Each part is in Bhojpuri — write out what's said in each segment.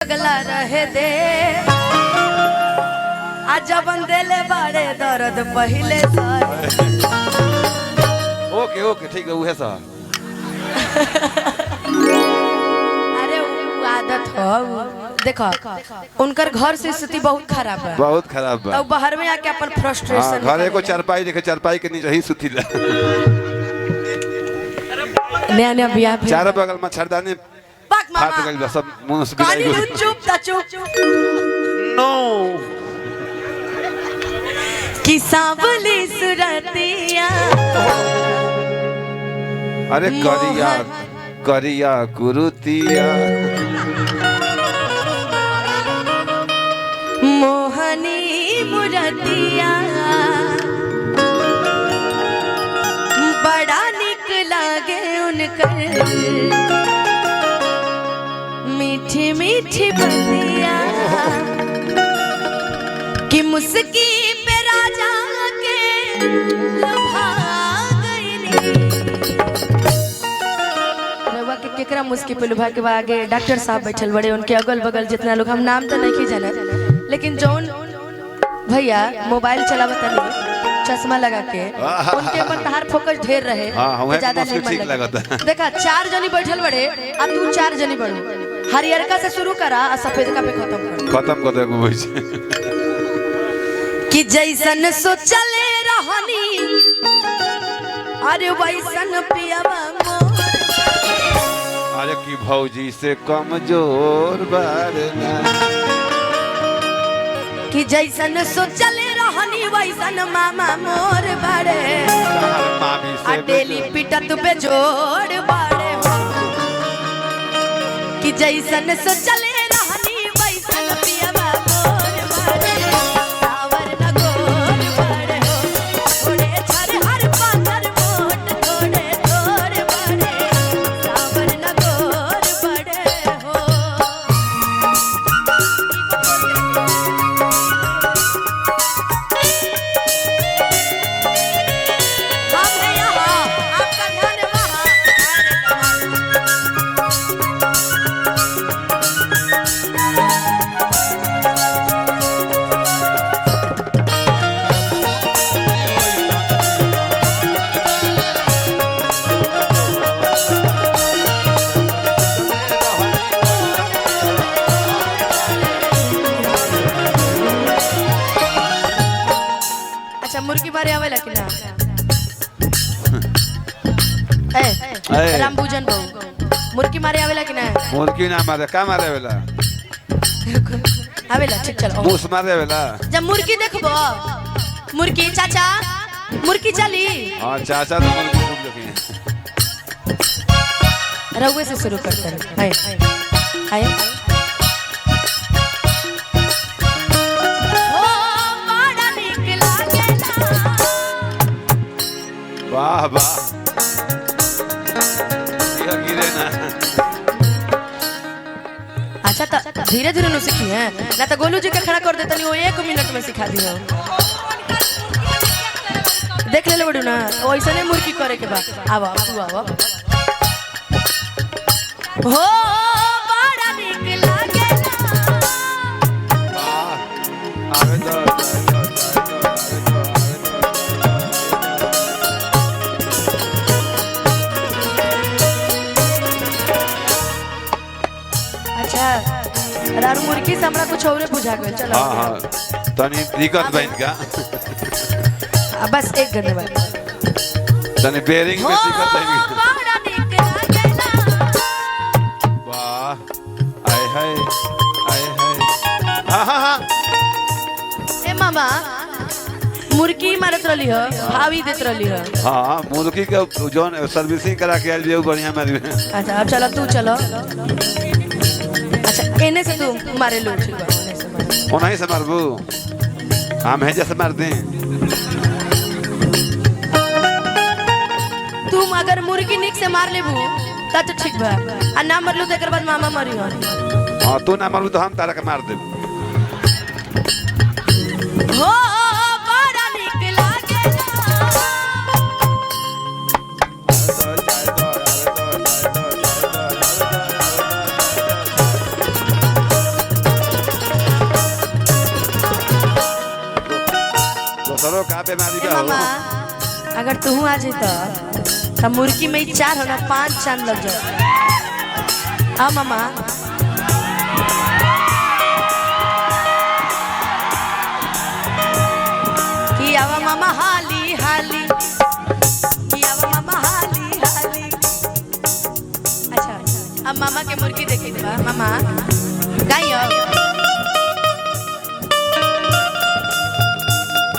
पगला रहे दे आज बंदेले बड़े दर्द पहले ओके ओके ठीक है उहे सा अरे आदत हो देखो उनकर घर से स्थिति बहुत खराब है बहुत खराब बा तो बाहर में आके अपन फ्रस्ट्रेशन घर एको चारपाई देखे चारपाई के नीचे ही सुतीला नया नया बियाह भेल चारों बगल मच्छरदानी पाक फाट मामा गइल बा सब मुंह से कहानी गिराई तू चुप ता चुप नो कि सांवली सुरतिया अरे करिया करिया कुरुतिया मोहनी मुरतिया बड़ा निक लागे उनकर मीठी मीठी बतिया कि मुस्की पे राजा के लुभा गईनी रवा के केकरा मुस्की पे लुभा के आगे डॉक्टर साहब बैठल बड़े उनके अगल बगल जितना लोग हम नाम तो नहीं जाने लेकिन जौन भैया मोबाइल चलावत नहीं चश्मा लगा के उनके ऊपर तहार फोकस ढेर रहे ज्यादा नहीं ठीक लगता देखा 4 जनी बैठल बड़े आ तू 4 जनी बड़ू हरियरका से शुरू करा आ सफेदका पे खत्म कर देगो होई छे कि जैसन सोचले रहनी अरे वैसन पियावा मोर अरे की भौजी से कमजोर बारना कि जैसन सोचले रहनी वैसन मामा मोर बड़े मामी आ से डेली पिटत पे जोड़ बड़े कि जैसन सोचले रहनी वैसन पियावा मोर बड़े सावर न गोर बड़े हो थोड़े छर हर पाथर मोट थोड़े थोड़े बड़े सावर न गोर बड़े हो हम हैं यहाँ आपका ध्यान वहाँ अच्छा मुर्गी बारे आवेला कि ना ए। रामभुजन बहु मुर्गी मारे आवेला कि ना मुर्गी ना मारे का मारे वेला आवेला ठीक चलो मूस मारे वेला जब मुर्गी देखबो मुर्गी चाचा मुर्गी चली हां चाचा तो मुर्गी खूब देखे रउए से शुरू करते हैं आए ओ बड़ा निक लागेला वाह वाह ये गिरे ना अच्छा तो धीरे धीरे नु सीखी है ना तो गोलू जी के खड़ा कर देता नहीं वो 1 मिनट में सिखा दियो देख ले बड़ू ना वैसे नहीं मुर्गी करे के बा आवा तू आवा हो बड़ा निक लागेला वाह आवे तो अच्छा रारू मुर्गी से हमरा कुछ और बुझा गया चलो हां हां तनी दिक्कत बन का बस एक गने बाद तनी बेरिंग में दिक्कत बन बड़ा निक लागेला वाह आय हाय हां हां हां ए मामा मुर्गी मारत रहली हो भावी देत रहली हो हां मुर्गी के जोन सर्विसिंग करा के आइल बियो बढ़िया मारी अच्छा अब चलो तू चलो अच्छा एने से तू मारे लो ठीक बा एने से मारे ओनाही से मारबू हम है जैसे मार दें तुम अगर मुर्गी निक से मार लेबू तब तो ठीक बा आ ना मरलू तो एकर बाद मामा मरी हो हां तू ना मारबू तो हम तारा के मार देब हो बड़ा निक लागेला तोरो का बीमारी ए बा हो मामा अगर तू आ जाता तो मुर्गी में 4 होना 5 चांद लग जाए। हाँ मामा कि आवा मामा हाली हाली कि आवा मामा हाली हाली। अच्छा अब मामा के मुर्गी देखे बा मामा गाइयो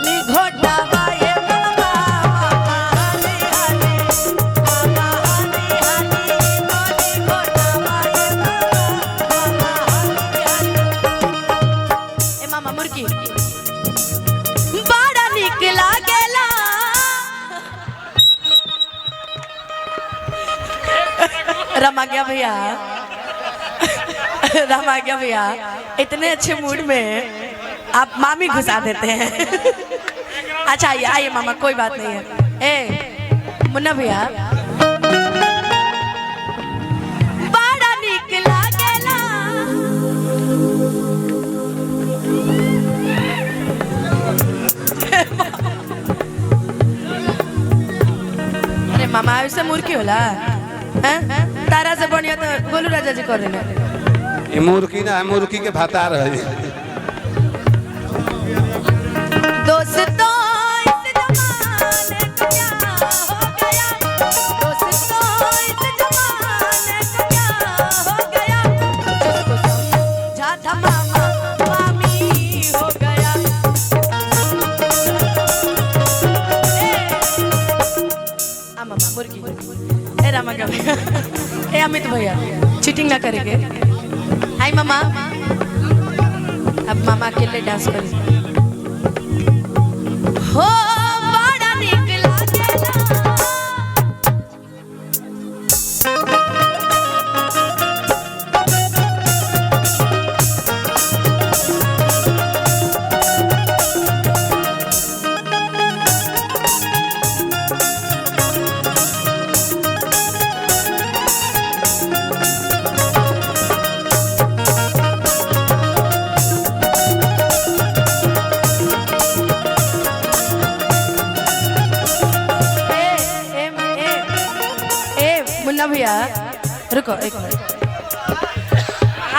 ली घोटावा ये मामा मामा हाली हाली मामा हाली हाली मोली घोटावा ये मामा हाली हाली। ए मामा मुर्गी बड़ा निक लागेला रमा गया भैया रमा गया भैया इतने अच्छे मूड में आप मामी घुसा देते हैं। अच्छा आइए आइए मामा कोई बात नहीं है। ए मुन्ना भैया बड़ा निक लागेला अरे मामा ऐसे मुर्गी होला हैं तारा से बढ़िया तो गोलू राजा जी कर रहे हैं। ये मुर्गी ना मुर्गी के भाता रहे दोस्तों इस जमाने को क्या हो गया दोस्तों इस जमाने को क्या हो गया जिसको समझा था मामा मामी हो गया। आ मामा मुर्गी ए रामा का ए अमित भैया चीटिंग ना करेंगे। हाय मामा अब मामा अकेले डांस करेंगे। हो बड़ा निक लागेला मुन्ना भैया रुको एक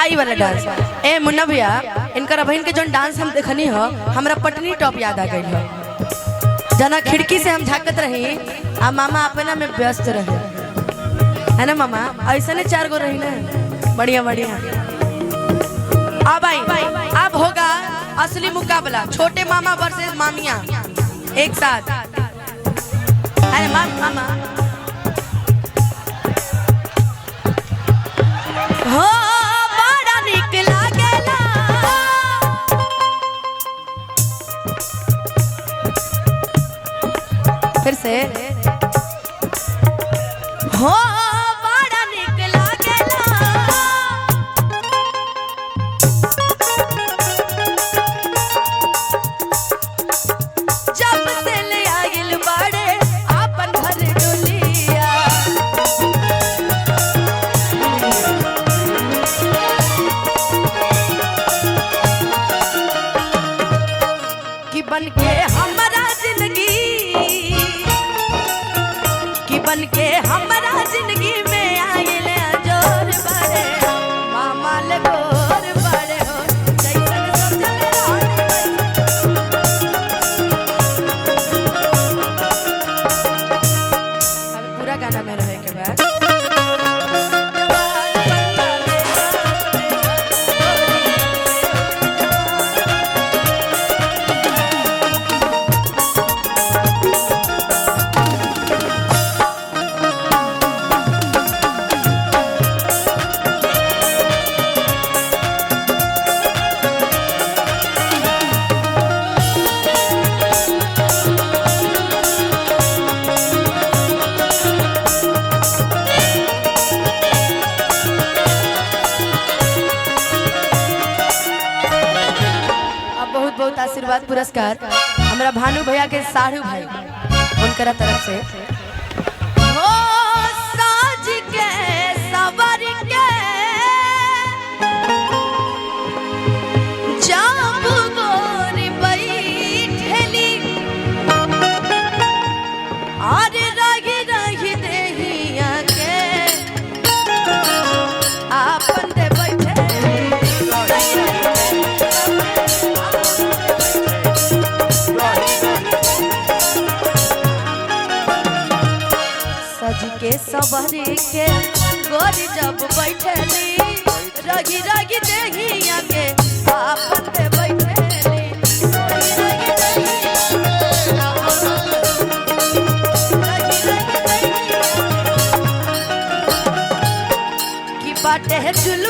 आई वाला डांस। ए मुन्ना भैया इनकर बहन के जो डांस हम देखनी हो हमरा पटनी टॉप याद आ गई हो जना खिड़की से हम झाकत रही आ मामा अपना में व्यस्त रहे है ना मामा ऐसा ने 4 गो रही ना बढ़िया बढ़िया। अब आई अब होगा असली मुकाबला छोटे मामा वर्सेस मामिया एक साथ। अरे मामा हो बड़ा निक लागेला फिर से हो बड़ा निक लागेला जब से ले आइल बाड़े आपन घर डोलिया कि बनके हमारा जिंदगी कि बनके हमारा जिंदगी में आइल जोर बड़े मामा ले गोर बड़े हो जैसन समझल अब पूरा गाना में रहे के बाद बहुत आशीर्वाद पुरस्कार हमरा भानु भैया के साढ़ू भाई उनकरा तरफ से हो साज के सवर के जब गोरी बैठली के सबरी के गोरी जब बैठेली रगी रगी देहिया के आपन पे बैठेली रगी रगी देहिया रगी रगी देहिया की बाटे जुल